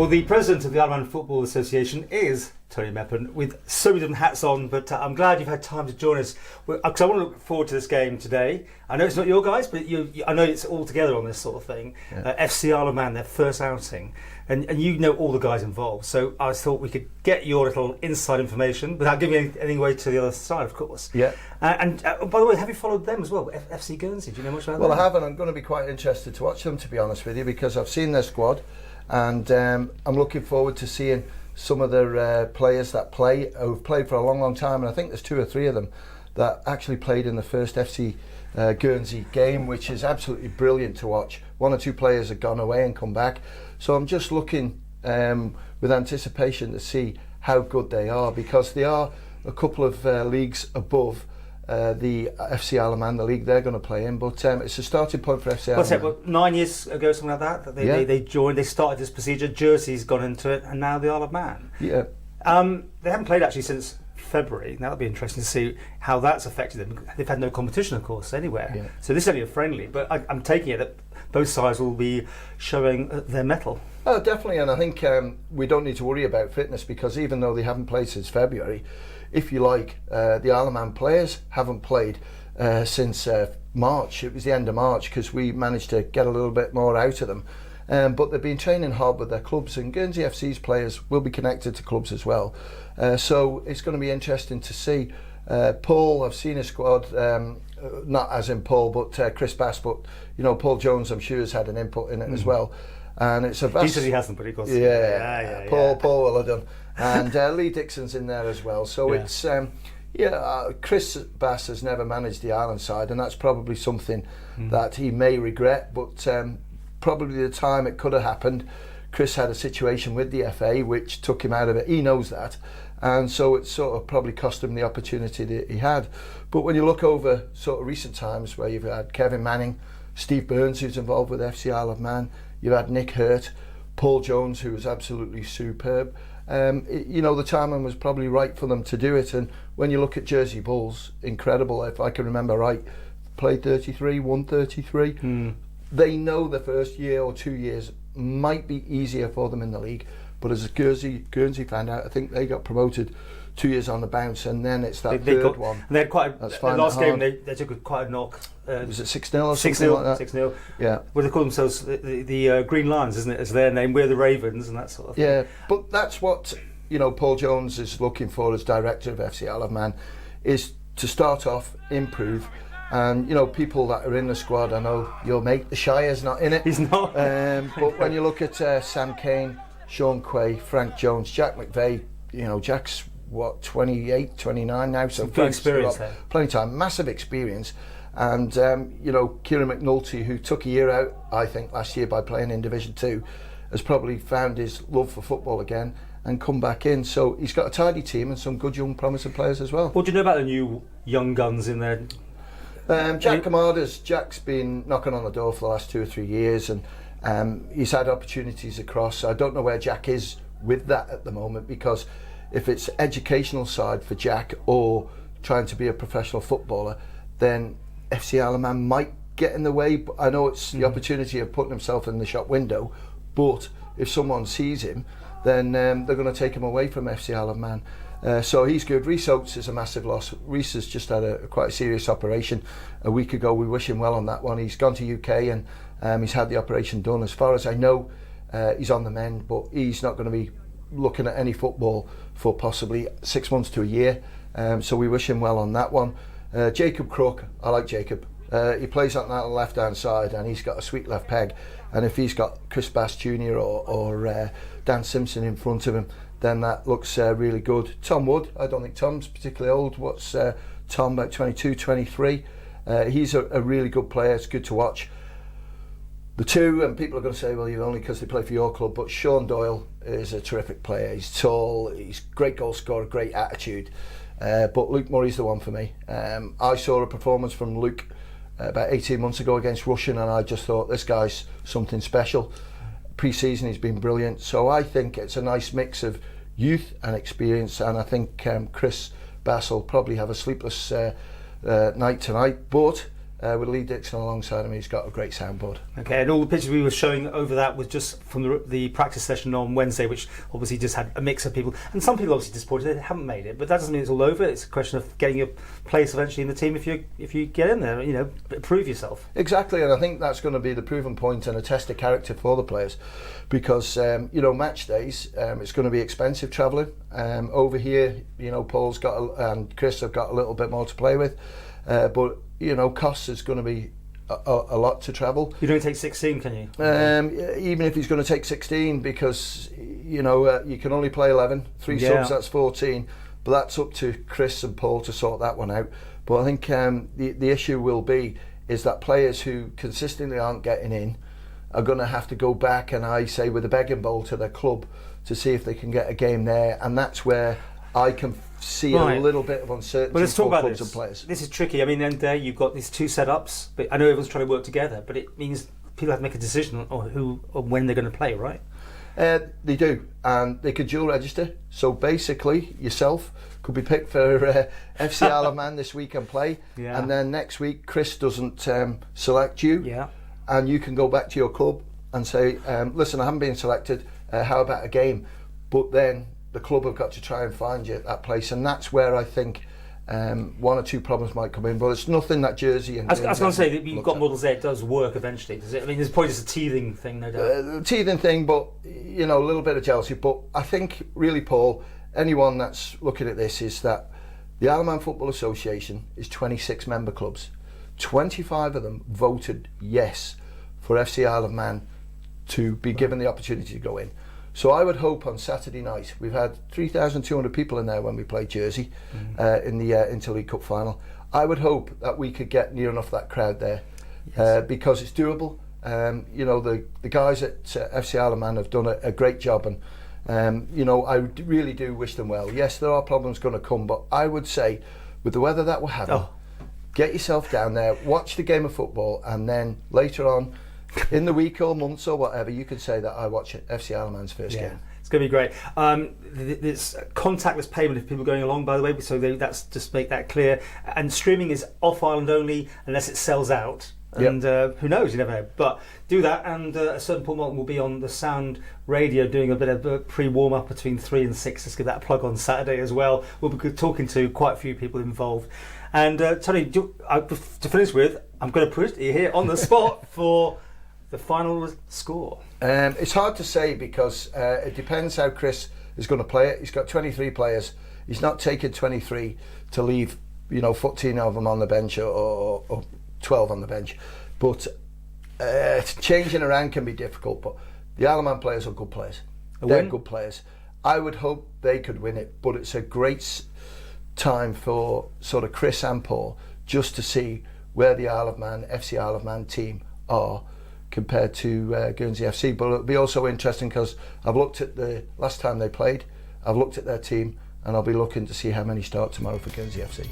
Well, the president of the Isle of Man Football Association is Tony Mepham, with so many different hats on, but I'm glad you've had time to join us, because I want to look forward to this game today. I know it's not your guys, but I know it's all together on this sort of thing. Yeah. FC Isle of Man, their first outing, and you know all the guys involved, so I thought we could get your little inside information without giving anything away to the other side, of course. Yeah. And by the way, have you followed them as well, FC Guernsey? Do you know much about them? Well, I haven't. I'm going to be quite interested to watch them, to be honest with you, because I've seen their squad, and I'm looking forward to seeing some of their players that who've played for a long time, and I think there's 2 or 3 of them that actually played in the first FC Guernsey game, which is absolutely brilliant to watch. 1 or 2 players have gone away and come back, so I'm just looking with anticipation to see how good they are, because they are a couple of leagues above the FC Isle of Man, the league they're going to play in, but it's a starting point for FC Isle of Man. Well, 9 years ago, something like that, they joined, they started this procedure, Jersey's gone into it, and now the Isle of Man. Yeah. They haven't played actually since February. That'll be interesting to see how that's affected them. They've had no competition, of course, anywhere. Yeah. So this is only a friendly, but I'm taking it that both sides will be showing their mettle. Oh, definitely, and I think we don't need to worry about fitness, because even though they haven't played since February, if you like, the Isle of Man players haven't played since March. It was the end of March, because we managed to get a little bit more out of them. But they've been training hard with their clubs, and Guernsey FC's players will be connected to clubs as well. So it's going to be interesting to see. Paul, I've seen a squad, not as in Paul, but Chris Bass, but you know, Paul Jones, I'm sure, has had an input in it as well. And it's a vast... He says he hasn't, but he goes... Yeah. Paul will have done. And Lee Dixon's in there as well. So it's... Chris Bass has never managed the Island side, and that's probably something that he may regret, but probably the time it could have happened, Chris had a situation with the FA which took him out of it. He knows that, and so it sort of probably cost him the opportunity that he had. But when you look over sort of recent times, where you've had Kevin Manning, Steve Burns, who's involved with FC Isle of Man, you've had Nick Hurt, Paul Jones, who was absolutely superb. The timing was probably right for them to do it. And when you look at Jersey Bulls, incredible, if I can remember right, played 33, won 33. They know the first year or 2 years might be easier for them in the league, but as Guernsey found out, I think they got promoted 2 years on the bounce, and then it's that third one. And they had quite the last game they took quite a knock. Was it 6-0 or something like that? 6-0. Yeah. Well, they call themselves the Green Lions, isn't it? As their name. We're the Ravens and that sort of thing. Yeah, but that's what Paul Jones is looking for as director of FC Isle of Man, is to start off, improve. And people that are in the squad, I know your mate the Shire's not in it. He's not. But when you look at Sam Kane, Sean Quay, Frank Jones, Jack McVeigh, Jack's 28, 29 now, so good experience there. Plenty of time, massive experience. And Kieran McNulty, who took a year out, I think, last year by playing in Division 2, has probably found his love for football again and come back in. So he's got a tidy team and some good young promising players as well. What do you know about the new young guns in there? Jack's been knocking on the door for the last 2 or 3 years, and he's had opportunities across. I don't know where Jack is with that at the moment, because if it's educational side for Jack or trying to be a professional footballer, then FC Isle of Man might get in the way. But I know it's the opportunity of putting himself in the shop window, but if someone sees him, then they're going to take him away from FC Isle of Man. So he's good. Rhys Oates is a massive loss. Rhys has just had quite a serious operation a week ago. We wish him well on that one. He's gone to UK and he's had the operation done. As far as I know, he's on the mend, but he's not going to be looking at any football for possibly 6 months to a year. So we wish him well on that one. Jacob Crook, I like Jacob. He plays on that left hand side, and he's got a sweet left peg. And if he's got Chris Bass Jr. or Dan Simpson in front of him, then that looks really good. Tom Wood, I don't think Tom's particularly old. What's Tom, about 22, 23? He's a really good player. It's good to watch. The two, and people are going to say, well, you're only because they play for your club, but Sean Doyle is a terrific player. He's tall, he's a great goal scorer, great attitude. But Luke Murray's the one for me. I saw a performance from Luke about 18 months ago against Russian, and I just thought, this guy's something special. Pre-season he's been brilliant, so I think it's a nice mix of youth and experience, and I think Chris Bass will probably have a sleepless night tonight, but with Lee Dixon alongside him. He's got a great soundboard. Okay, and all the pictures we were showing over that was just from the practice session on Wednesday, which obviously just had a mix of people, and some people obviously disappointed they haven't made it, but that doesn't mean it's all over. It's a question of getting your place eventually in the team if you get in there, you know, prove yourself. Exactly, and I think that's going to be the proven point and a test of character for the players, because you know, match days, it's going to be expensive travelling. Over here, you know, Paul's got and Chris have got a little bit more to play with, but you know, costs is going to be a lot to travel. You don't take 16, can you? Even if he's going to take 16, because you know, you can only play 11, three subs, that's 14, but that's up to Chris and Paul to sort that one out. But I think the issue will be is that players who consistently aren't getting in are going to have to go back, and I say with a begging bowl, to their club to see if they can get a game there, and that's where I can see a little bit of uncertainty. Well, let's talk for about clubs this. And players. This is tricky. I mean, then there you've got these two setups, but I know everyone's trying to work together, but it means people have to make a decision on who or when they're going to play, right? They do, and they could dual register. So basically, yourself could be picked for FC Isle of Man this week and play, and then next week Chris doesn't select you, and you can go back to your club and say, listen, I haven't been selected, how about a game? But then the club have got to try and find you at that place, and that's where I think one or two problems might come in. But it's nothing that Jersey and... I was going to say that you've got models there, it does work eventually, does it? I mean, there's probably just a teething thing, no doubt. Teething thing, but you know, a little bit of jealousy. But I think really, Paul, anyone that's looking at this, is that the Isle of Man Football Association is 26 member clubs. 25 of them voted yes for FC Isle of Man to be given the opportunity to go in. So I would hope on Saturday night, we've had 3,200 people in there when we played Jersey in the Interleague Cup final. I would hope that we could get near enough that crowd there, because it's doable. You know, the guys at FC Isle of Man have done a great job, and you know, I really do wish them well. Yes, there are problems going to come, but I would say with the weather that we're having, get yourself down there, watch the game of football, and then later on in the week or months or whatever, you could say that I watch FC Isle of Man's first game. It's going to be great. There's contactless payment if people are going along, by the way, so that's just make that clear. And streaming is off island only unless it sells out. And who knows, you never know. But do that, and a certain Paul Moulton will be on the Sound Radio doing a bit of a pre-warm up between 3 and 6. Let's give that a plug on Saturday as well. We'll be talking to quite a few people involved. And Tony, to finish with, I'm going to put you here on the spot for the final score. It's hard to say, because it depends how Chris is going to play it. He's got 23 players. He's not taken 23 to leave, you know, 14 of them on the bench or 12 on the bench. But changing around can be difficult. But the Isle of Man players are good players. They're good players. I would hope they could win it, but it's a great time for sort of Chris and Paul just to see where the Isle of Man, FC Isle of Man team are compared to Guernsey FC. But it'll be also interesting because I've looked at the last time they played, I've looked at their team, and I'll be looking to see how many start tomorrow for Guernsey FC.